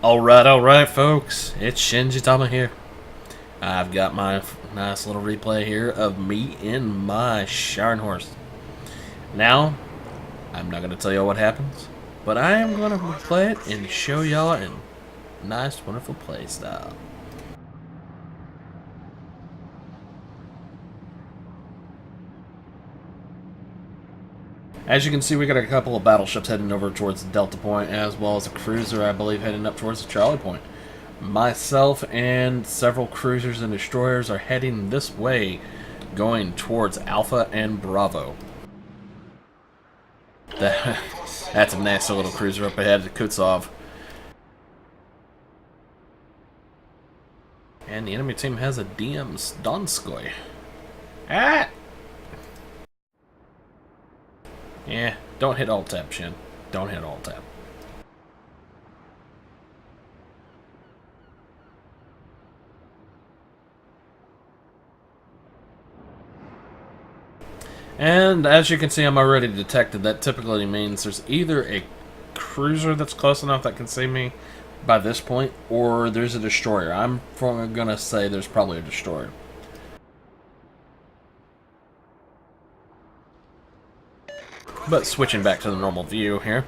Alright, folks. It's Shinji Tama here. I've got my nice little replay here of me in my Scharnhorst. Now, I'm not going to tell y'all what happens, but I am going to play it and show y'all in nice, wonderful play style. As you can see, we got a couple of battleships heading over towards the Delta Point, as well as a cruiser, I believe, heading up towards the Charlie Point. Myself and several cruisers and destroyers are heading this way, going towards Alpha and Bravo. That's a nasty little cruiser up ahead of Kutsov. And the enemy team has a DM Donskoy. Ah! Yeah, don't hit alt tab, Shin. Don't hit alt tab. And as you can see, I'm already detected. That typically means there's either a cruiser that's close enough that can see me by this point, or there's a destroyer. I'm gonna say there's probably a destroyer. But switching back to the normal view here.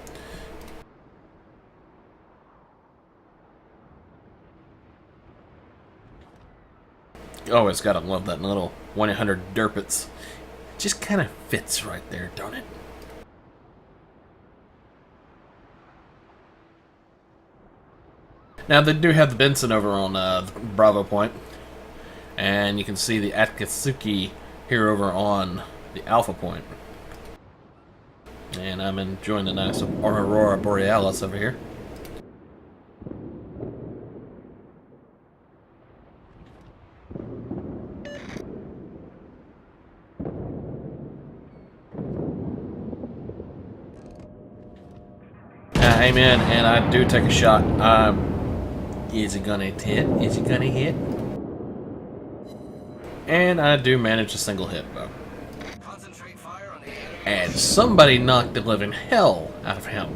Always gotta love that little 1-800 derpits. Just kind of fits right there, don't it? Now they do have the Benson over on Bravo Point, and you can see the Akatsuki here over on the Alpha Point. And I'm enjoying the nice Aurora Borealis over here. Amen, and I do take a shot. Is it gonna hit? Is it gonna hit? And I do manage a single hit, though. And somebody knocked the living hell out of him.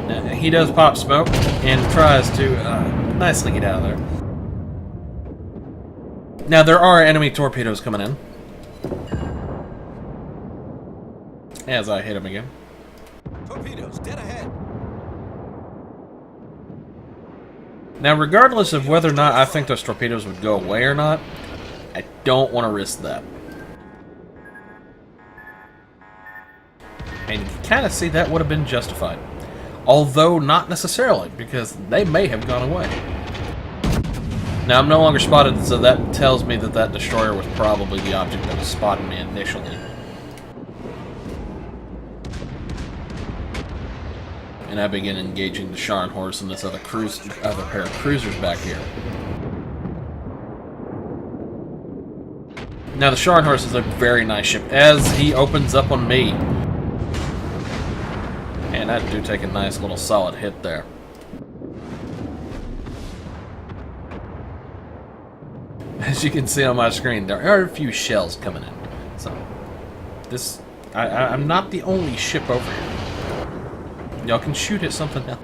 Now, he does pop smoke and tries to nicely get out of there. Now there are enemy torpedoes coming in. As I hit him again. Torpedoes dead ahead. Now, regardless of whether or not I think those torpedoes would go away or not, I don't want to risk that. And you can kind of see that would have been justified. Although, not necessarily, because they may have gone away. Now, I'm no longer spotted, so that tells me that that destroyer was probably the object that was spotting me initially. And I begin engaging the Scharnhorst and this other pair of cruisers back here. Now the Scharnhorst is a very nice ship as he opens up on me. And I do take a nice little solid hit there. As you can see on my screen, there are a few shells coming in. So this I'm not the only ship over here. Y'all can shoot at something else.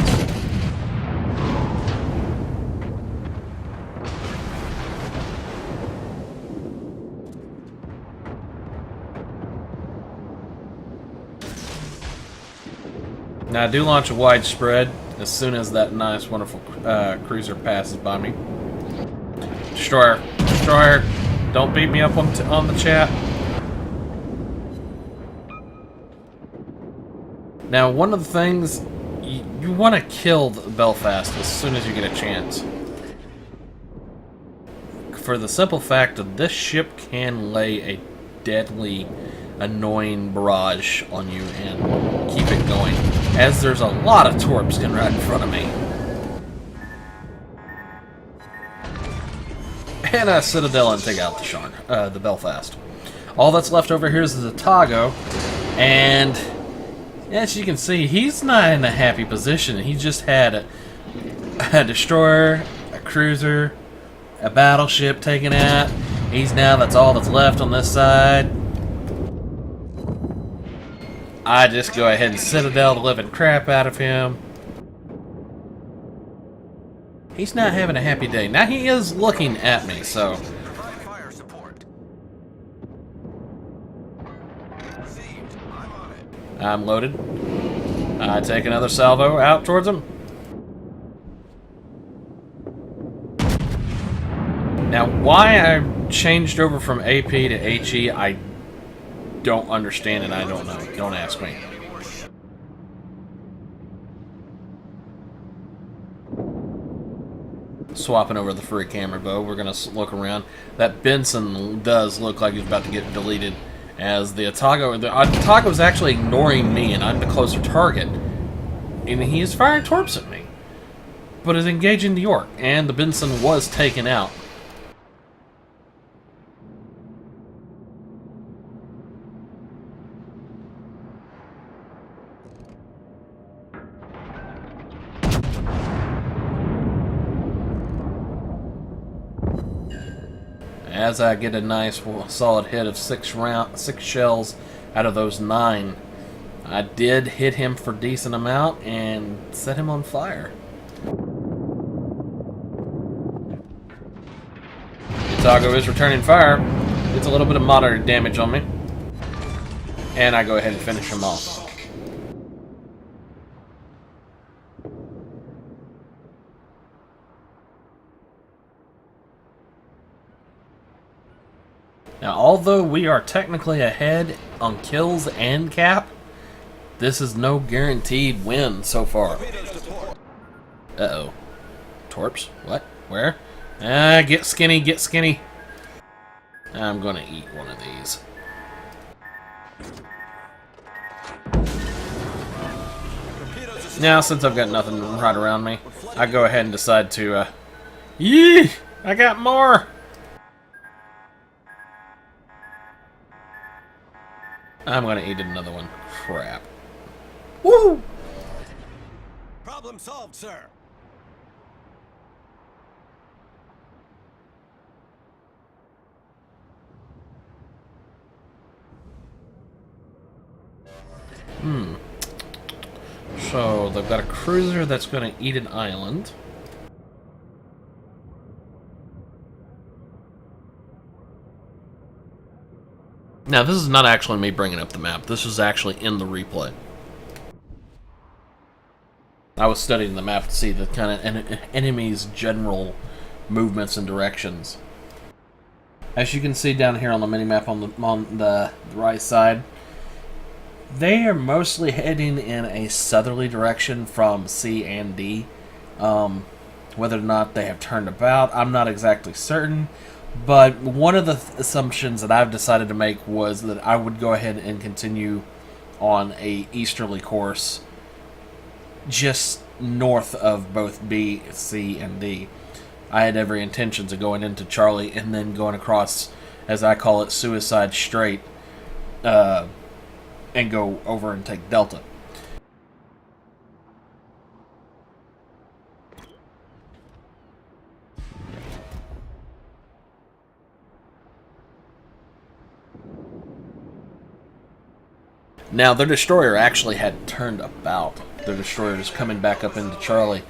Now I do launch a widespread as soon as that nice, wonderful cruiser passes by me. Destroyer, destroyer, don't beat me up on the chat. Now, one of the things, you want to kill Belfast as soon as you get a chance. For the simple fact that this ship can lay a deadly, annoying barrage on you and keep it going, as there's a lot of torps coming right in front of me. And I Citadel and take out the Belfast. All that's left over here is the Tago, and as you can see, he's not in a happy position. He just had a destroyer, a cruiser, a battleship taken out. That's all that's left on this side. I just go ahead and Citadel the living crap out of him. He's not having a happy day. Now he is looking at me, so... Provide fire support. Received. I'm on it. I'm loaded. I take another salvo out towards him. Now, why I changed over from AP to HE, I don't understand and I don't know. Don't ask me. Swapping over the free camera bow, we're going to look around. That Benson does look like he's about to get deleted, as the Otago is actually ignoring me and I'm the closer target. And he is firing torps at me, but is engaging the York, and the Benson was taken out. As I get a nice solid hit of 6 shells out of those 9, I did hit him for a decent amount and set him on fire. Otago is returning fire. It's a little bit of moderate damage on me, and I go ahead and finish him off. Now, although we are technically ahead on kills and cap, this is no guaranteed win so far. Uh-oh. Torps? What? Where? Ah, get skinny, get skinny. I'm gonna eat one of these. Now, since I've got nothing right around me, I go ahead and decide to, yee! I got more! I'm gonna eat another one. Crap. Woo! Problem solved, sir. So, they've got a cruiser that's gonna eat an island. Now, this is not actually me bringing up the map. This is actually in the replay. I was studying the map to see the kind of enemy's general movements and directions. As you can see down here on the minimap on the right side, they are mostly heading in a southerly direction from C and D. Whether or not they have turned about, I'm not exactly certain. But one of the assumptions that I've decided to make was that I would go ahead and continue on a easterly course just north of both B, C, and D. I had every intentions of going into Charlie and then going across, as I call it, Suicide Strait, and go over and take Delta. Now, their destroyer actually had turned about. Their destroyer is coming back up into Charlie.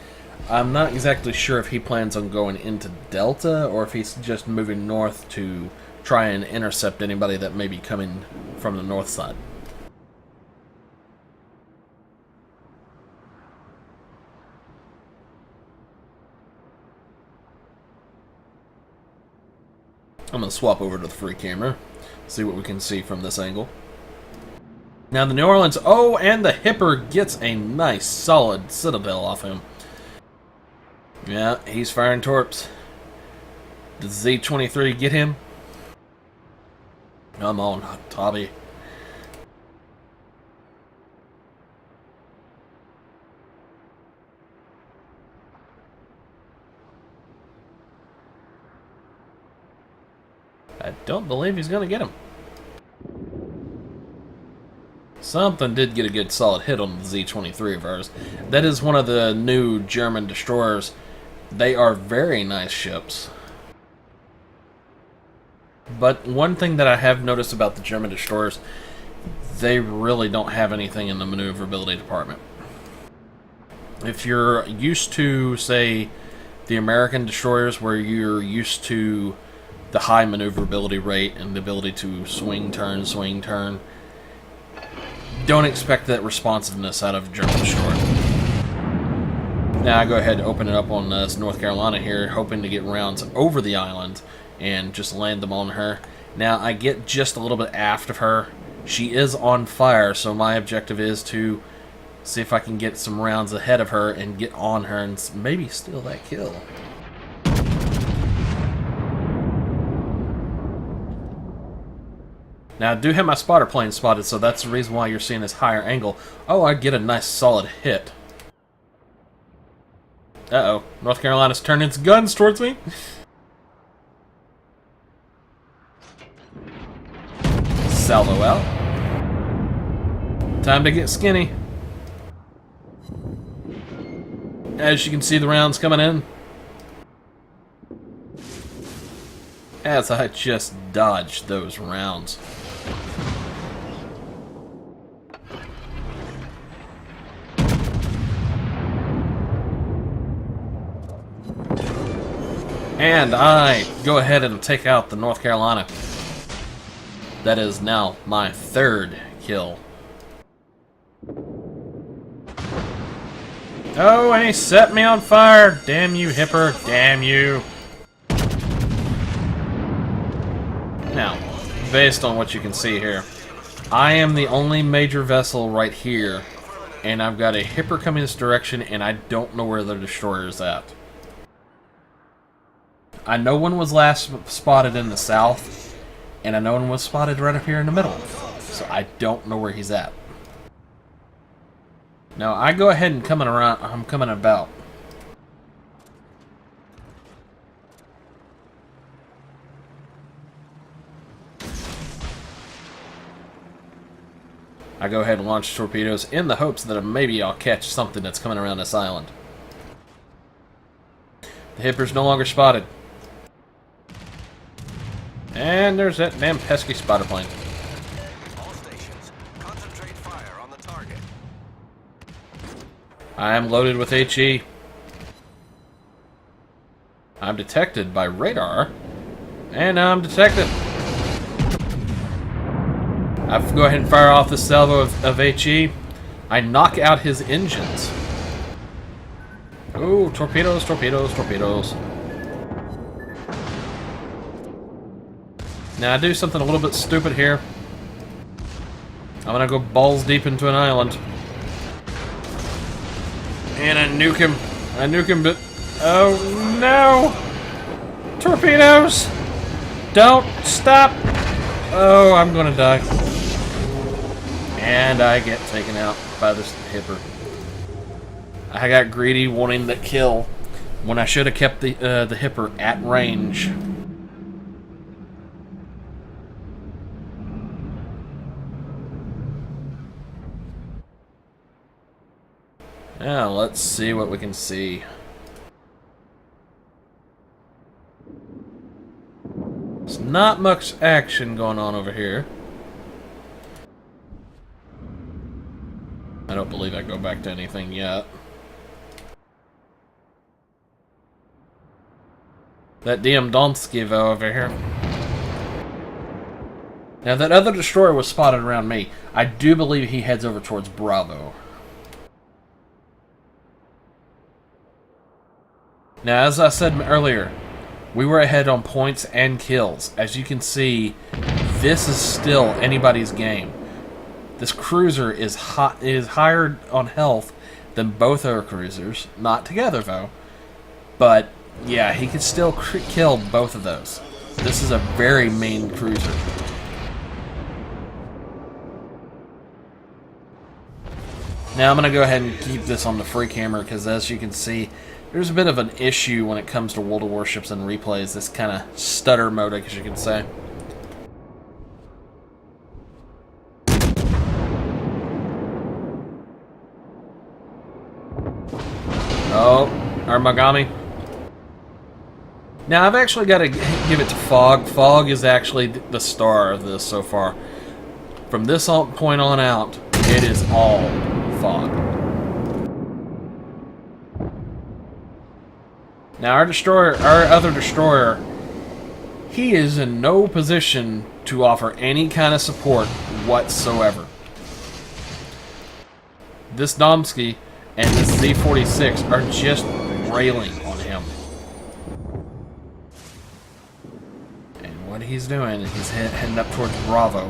I'm not exactly sure if he plans on going into Delta or if he's just moving north to try and intercept anybody that may be coming from the north side. I'm going to swap over to the free camera, see what we can see from this angle. Now the New Orleans, oh, and the Hipper gets a nice solid Citadel off him. Yeah, he's firing torps. Does Z-23 get him? Come on, Tobby. I don't believe he's going to get him. Something did get a good solid hit on the Z-23 of ours. That is one of the new German destroyers. They are very nice ships. But one thing that I have noticed about the German destroyers, they really don't have anything in the maneuverability department. If you're used to, say, the American destroyers, where you're used to the high maneuverability rate and the ability to swing, turn, don't expect that responsiveness out of a German destroyer. Now I go ahead and open it up on North Carolina here, hoping to get rounds over the island and just land them on her. Now I get just a little bit aft of her. She is on fire, so my objective is to see if I can get some rounds ahead of her and get on her and maybe steal that kill. Now I do have my spotter plane spotted, so that's the reason why you're seeing this higher angle. Oh, I get a nice solid hit. Uh-oh, North Carolina's turning its guns towards me. Salvo out. Time to get skinny. As you can see, the rounds coming in. As I just dodged those rounds. And I go ahead and take out the North Carolina. That is now my third kill. Oh, and he set me on fire! Damn you, Hipper! Damn you! Now, based on what you can see here, I am the only major vessel right here, and I've got a Hipper coming this direction, and I don't know where the destroyer is at. I know one was last spotted in the south, and I know one was spotted right up here in the middle, so I don't know where he's at. Now I go ahead and I'm coming about. I go ahead and launch torpedoes in the hopes that maybe I'll catch something that's coming around this island. The Hipper's no longer spotted. And there's that damn pesky spotter plane. All stations, concentrate fire on the target. I am loaded with HE. I'm detected by radar. And now I'm detected. I go ahead and fire off the salvo of HE. I knock out his engines. Ooh, torpedoes, torpedoes, torpedoes. Now I do something a little bit stupid here. I'm gonna go balls deep into an island. And I nuke him. I nuke him, but... oh, no! Torpedoes! Don't stop! Oh, I'm gonna die. And I get taken out by this Hipper. I got greedy wanting the kill when I should have kept the Hipper at range. Now, let's see what we can see. There's not much action going on over here. I don't believe I go back to anything yet. That damn Donski over here. Now, that other destroyer was spotted around me. I do believe he heads over towards Bravo. Now, as I said earlier, we were ahead on points and kills. As you can see, this is still anybody's game. This cruiser is higher on health than both our cruisers. Not together, though. But, yeah, he could still kill both of those. This is a very mean cruiser. Now, I'm going to go ahead and keep this on the free camera, because as you can see, there's a bit of an issue when it comes to World of Warships and replays. This kind of stutter mode, as you can say. Oh, Armagami. Now, I've actually got to give it to Fog. Fog is actually the star of this so far. From this point on out, it is all fog. Now our other destroyer, he is in no position to offer any kind of support whatsoever. This Domsky and this Z-46 are just railing on him. And what he's doing, he's heading up towards Bravo.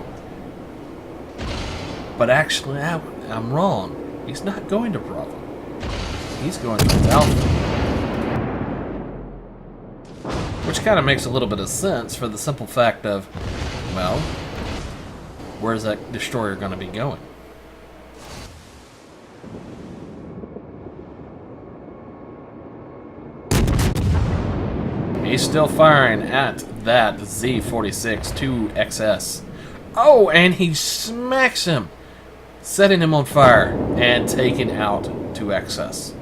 But actually, I'm wrong. He's not going to Bravo. He's going towards Alpha. Which kind of makes a little bit of sense for the simple fact of, well, where's that destroyer going to be going? He's still firing at that Z-46 to XS. Oh, and he smacks him, setting him on fire and taking out to XS.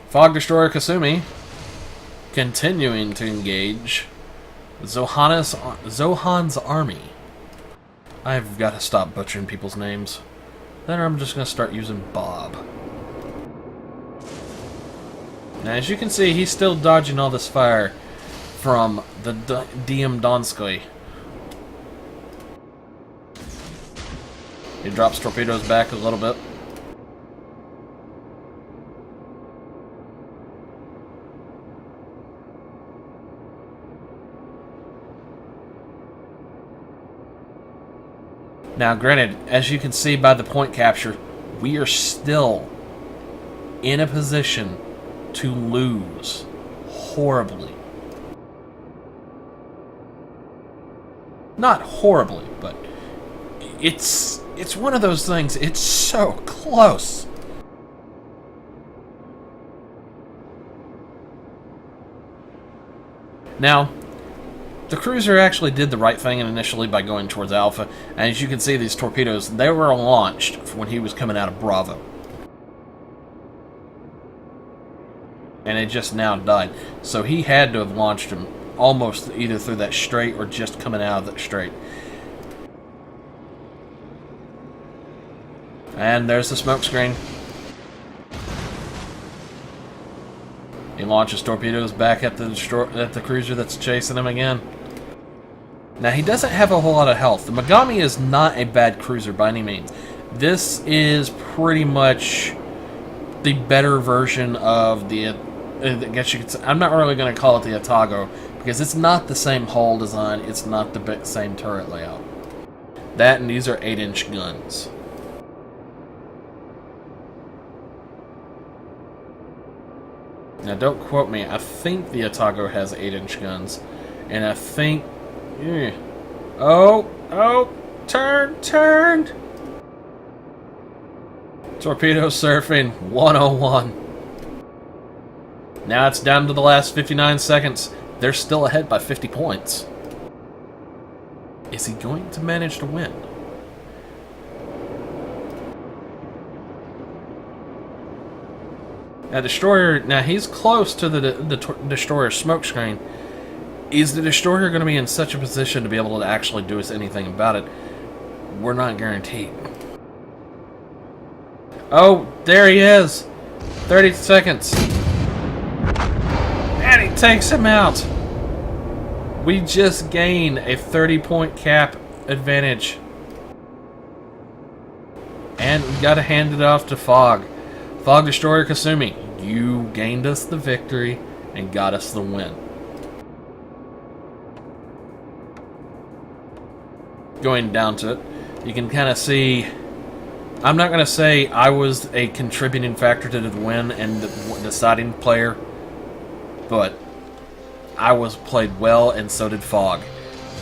Fog Destroyer Kasumi continuing to engage Zohan's army. I've got to stop butchering people's names. Then I'm just going to start using Bob. Now, as you can see, he's still dodging all this fire from the DM Donskoy. He drops torpedoes back a little bit. Now, granted, as you can see by the point capture, we are still in a position to lose horribly. Not horribly, but it's one of those things. It's so close. Now, the cruiser actually did the right thing initially by going towards Alpha. And as you can see, these torpedoes, they were launched when he was coming out of Bravo. And it just now died. So he had to have launched them almost either through that strait or just coming out of that strait. And there's the smoke screen. He launches torpedoes back at the cruiser that's chasing him again. Now, he doesn't have a whole lot of health. The Megami is not a bad cruiser by any means. This is pretty much the better version of the... I guess you could say, I'm not really going to call it the Atago, because it's not the same hull design. It's not the same turret layout. That and these are 8-inch guns. Now, don't quote me. I think the Atago has 8-inch guns. And I think... Oh! Turn! Torpedo surfing 101. Now it's down to the last 59 seconds. They're still ahead by 50 points. Is he going to manage to win? Now, Destroyer, now he's close to the Destroyer smoke screen. Is the Destroyer going to be in such a position to be able to actually do us anything about it? We're not guaranteed. Oh, there he is! 30 seconds. And he takes him out! We just gained a 30-point cap advantage. And we got to hand it off to Fog. Fog Destroyer Kasumi, you gained us the victory and got us the win. Going down to it, you can kind of see... I'm not going to say I was a contributing factor to the win and the deciding player, but I played well, and so did Fog.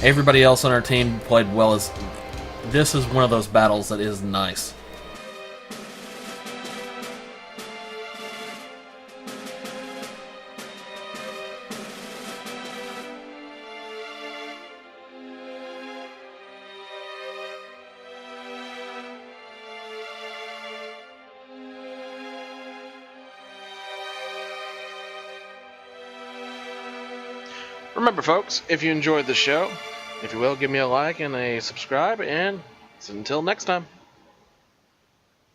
Everybody else on our team played well. This is one of those battles that is nice. Remember, folks, if you enjoyed the show, if you will, give me a like and a subscribe, and until next time.